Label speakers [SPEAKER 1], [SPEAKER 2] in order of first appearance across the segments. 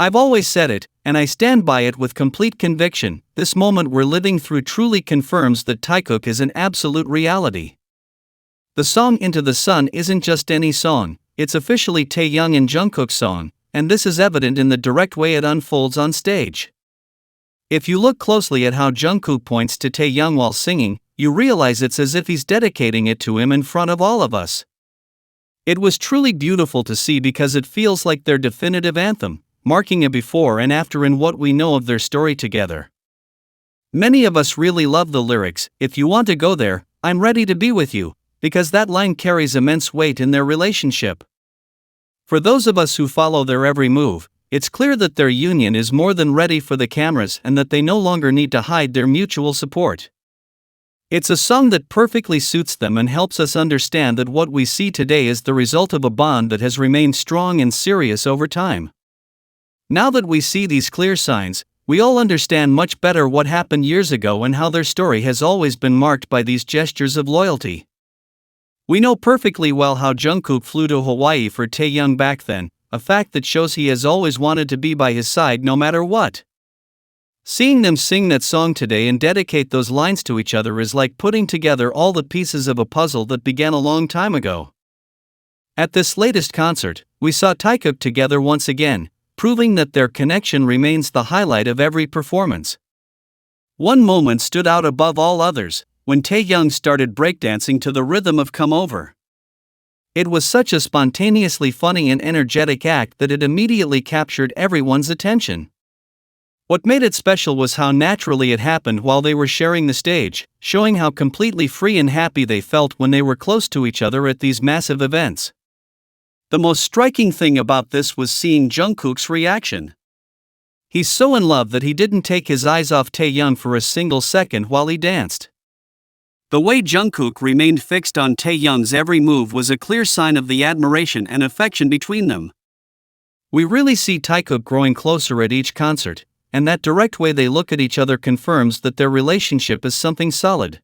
[SPEAKER 1] I've always said it, and I stand by it with complete conviction. This moment we're living through truly confirms that Taekook is an absolute reality. The song Into the Sun isn't just any song, it's officially Taehyung and Jungkook's song, and this is evident in the direct way it unfolds on stage. If you look closely at how Jungkook points to Taehyung while singing, you realize it's as if he's dedicating it to him in front of all of us. It was truly beautiful to see because it feels like their definitive anthem, marking a before and after in what we know of their story together. Many of us really love the lyrics, "If you want to go there, I'm ready to be with you," because that line carries immense weight in their relationship. For those of us who follow their every move, it's clear that their union is more than ready for the cameras and that they no longer need to hide their mutual support. It's a song that perfectly suits them and helps us understand that what we see today is the result of a bond that has remained strong and serious over time. Now that we see these clear signs, we all understand much better what happened years ago and how their story has always been marked by these gestures of loyalty. We know perfectly well how Jungkook flew to Hawaii for Taehyung back then, a fact that shows he has always wanted to be by his side no matter what. Seeing them sing that song today and dedicate those lines to each other is like putting together all the pieces of a puzzle that began a long time ago. At this latest concert, we saw Taikok together once again, proving that their connection remains the highlight of every performance. One moment stood out above all others, when Taehyung started breakdancing to the rhythm of Come Over. It was such a spontaneously funny and energetic act that it immediately captured everyone's attention. What made it special was how naturally it happened while they were sharing the stage, showing how completely free and happy they felt when they were close to each other at these massive events. The most striking thing about this was seeing Jungkook's reaction. He's so in love that he didn't take his eyes off Taehyung for a single second while he danced. The way Jungkook remained fixed on Taehyung's every move was a clear sign of the admiration and affection between them. We really see Taikok growing closer at each concert, and that direct way they look at each other confirms that their relationship is something solid.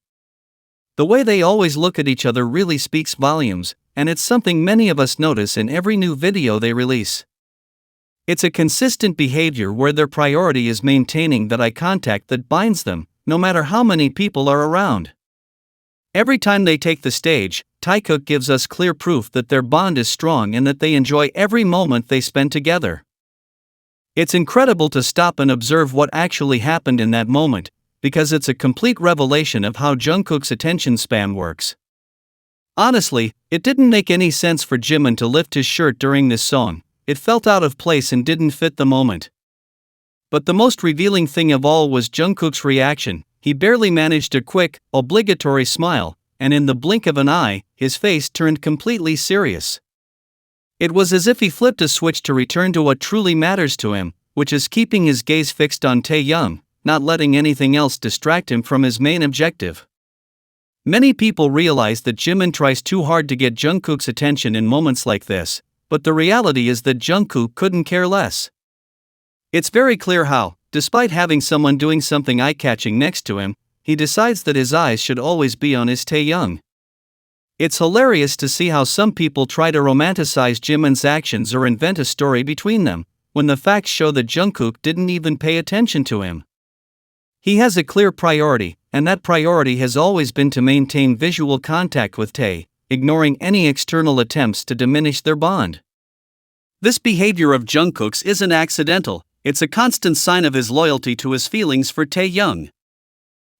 [SPEAKER 1] The way they always look at each other really speaks volumes, and it's something many of us notice in every new video they release. It's a consistent behavior where their priority is maintaining that eye contact that binds them, no matter how many people are around. Every time they take the stage, Taekook gives us clear proof that their bond is strong and that they enjoy every moment they spend together. It's incredible to stop and observe what actually happened in that moment, because it's a complete revelation of how Jungkook's attention span works. Honestly, it didn't make any sense for Jimin to lift his shirt during this song. It felt out of place and didn't fit the moment. But the most revealing thing of all was Jungkook's reaction. He barely managed a quick, obligatory smile, and in the blink of an eye, his face turned completely serious. It was as if he flipped a switch to return to what truly matters to him, which is keeping his gaze fixed on Taehyung, not letting anything else distract him from his main objective. Many people realize that Jimin tries too hard to get Jungkook's attention in moments like this, but the reality is that Jungkook couldn't care less. It's very clear how, despite having someone doing something eye-catching next to him, he decides that his eyes should always be on his Taehyung. It's hilarious to see how some people try to romanticize Jimin's actions or invent a story between them, when the facts show that Jungkook didn't even pay attention to him. He has a clear priority, and that priority has always been to maintain visual contact with Tae, ignoring any external attempts to diminish their bond. This behavior of Jungkook's isn't accidental, it's a constant sign of his loyalty to his feelings for Taehyung.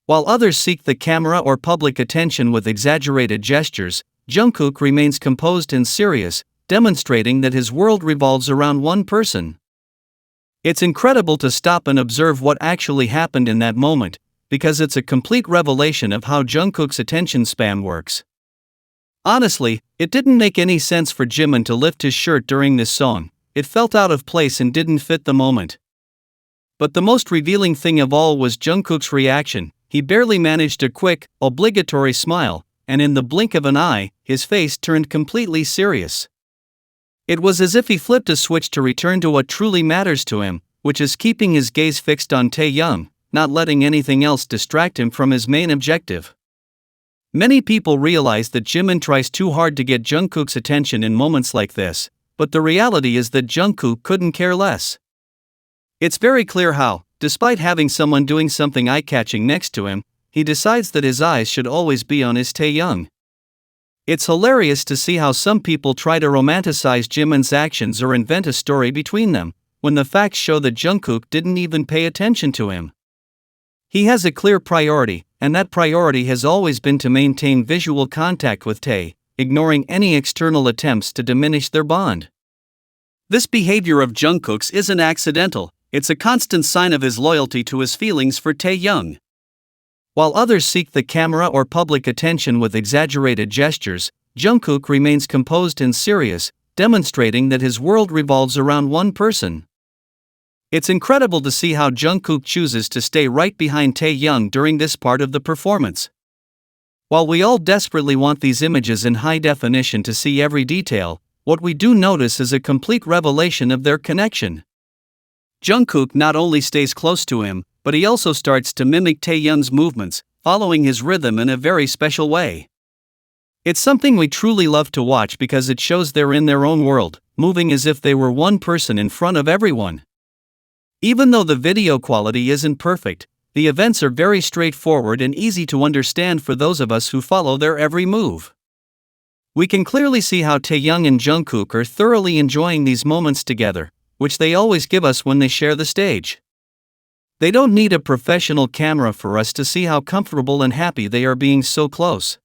[SPEAKER 1] While others seek the camera or public attention with exaggerated gestures, Jungkook remains composed and serious, demonstrating that his world revolves around one person. It's incredible to stop and observe what actually happened in that moment, because it's a complete revelation of how Jungkook's attention span works. Honestly, it didn't make any sense for Jimin to lift his shirt during this song. It felt out of place and didn't fit the moment. But the most revealing thing of all was Jungkook's reaction. He barely managed a quick, obligatory smile, and in the blink of an eye, his face turned completely serious. It was as if he flipped a switch to return to what truly matters to him, which is keeping his gaze fixed on Taehyung, not letting anything else distract him from his main objective. Many people realize that Jimin tries too hard to get Jungkook's attention in moments like this, but the reality is that Jungkook couldn't care less. It's very clear how, despite having someone doing something eye-catching next to him, he decides that his eyes should always be on his Taehyung. It's hilarious to see how some people try to romanticize Jimin's actions or invent a story between them, when the facts show that Jungkook didn't even pay attention to him. He has a clear priority, and that priority has always been to maintain visual contact with Tae, ignoring any external attempts to diminish their bond. This behavior of Jungkook's isn't accidental, it's a constant sign of his loyalty to his feelings for Taehyung. While others seek the camera or public attention with exaggerated gestures, Jungkook remains composed and serious, demonstrating that his world revolves around one person. It's incredible to see how Jungkook chooses to stay right behind Taehyung during this part of the performance. While we all desperately want these images in high definition to see every detail, what we do notice is a complete revelation of their connection. Jungkook not only stays close to him, but he also starts to mimic Taehyung's movements, following his rhythm in a very special way. It's something we truly love to watch because it shows they're in their own world, moving as if they were one person in front of everyone. Even though the video quality isn't perfect, the events are very straightforward and easy to understand for those of us who follow their every move. We can clearly see how Taehyung and Jungkook are thoroughly enjoying these moments together, which they always give us when they share the stage. They don't need a professional camera for us to see how comfortable and happy they are being so close.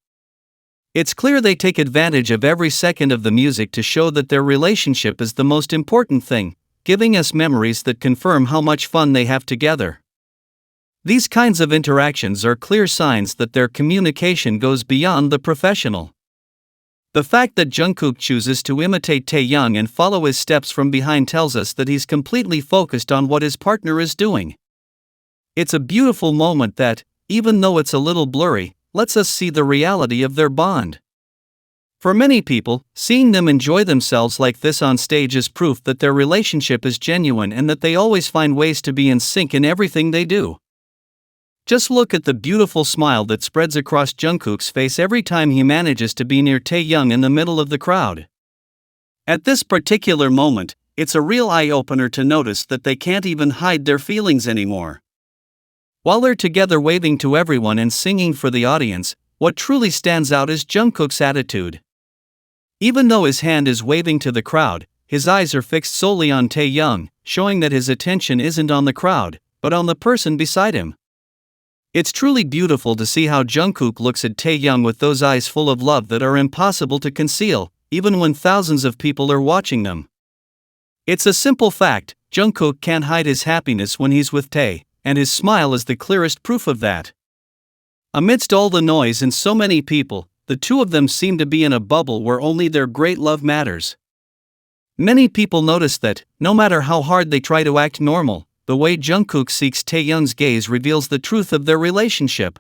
[SPEAKER 1] It's clear they take advantage of every second of the music to show that their relationship is the most important thing, giving us memories that confirm how much fun they have together. These kinds of interactions are clear signs that their communication goes beyond the professional. The fact that Jungkook chooses to imitate Taehyung and follow his steps from behind tells us that he's completely focused on what his partner is doing. It's a beautiful moment that, even though it's a little blurry, lets us see the reality of their bond. For many people, seeing them enjoy themselves like this on stage is proof that their relationship is genuine and that they always find ways to be in sync in everything they do. Just look at the beautiful smile that spreads across Jungkook's face every time he manages to be near Taehyung in the middle of the crowd. At this particular moment, it's a real eye-opener to notice that they can't even hide their feelings anymore. While they're together waving to everyone and singing for the audience, what truly stands out is Jungkook's attitude. Even though his hand is waving to the crowd, his eyes are fixed solely on Taehyung, showing that his attention isn't on the crowd, but on the person beside him. It's truly beautiful to see how Jungkook looks at Taehyung with those eyes full of love that are impossible to conceal, even when thousands of people are watching them. It's a simple fact, Jungkook can't hide his happiness when he's with Tae, and his smile is the clearest proof of that. Amidst all the noise and so many people, the two of them seem to be in a bubble where only their great love matters. Many people notice that, no matter how hard they try to act normal, the way Jungkook seeks Taehyung's gaze reveals the truth of their relationship.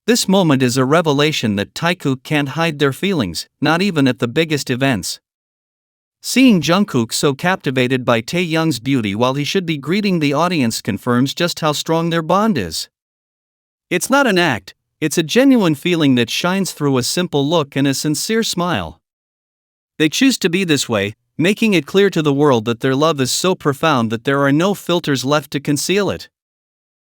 [SPEAKER 1] This moment is a revelation that Taekook can't hide their feelings, not even at the biggest events. Seeing Jungkook so captivated by Taehyung's beauty while he should be greeting the audience confirms just how strong their bond is. It's not an act, it's a genuine feeling that shines through a simple look and a sincere smile. They choose to be this way, making it clear to the world that their love is so profound that there are no filters left to conceal it.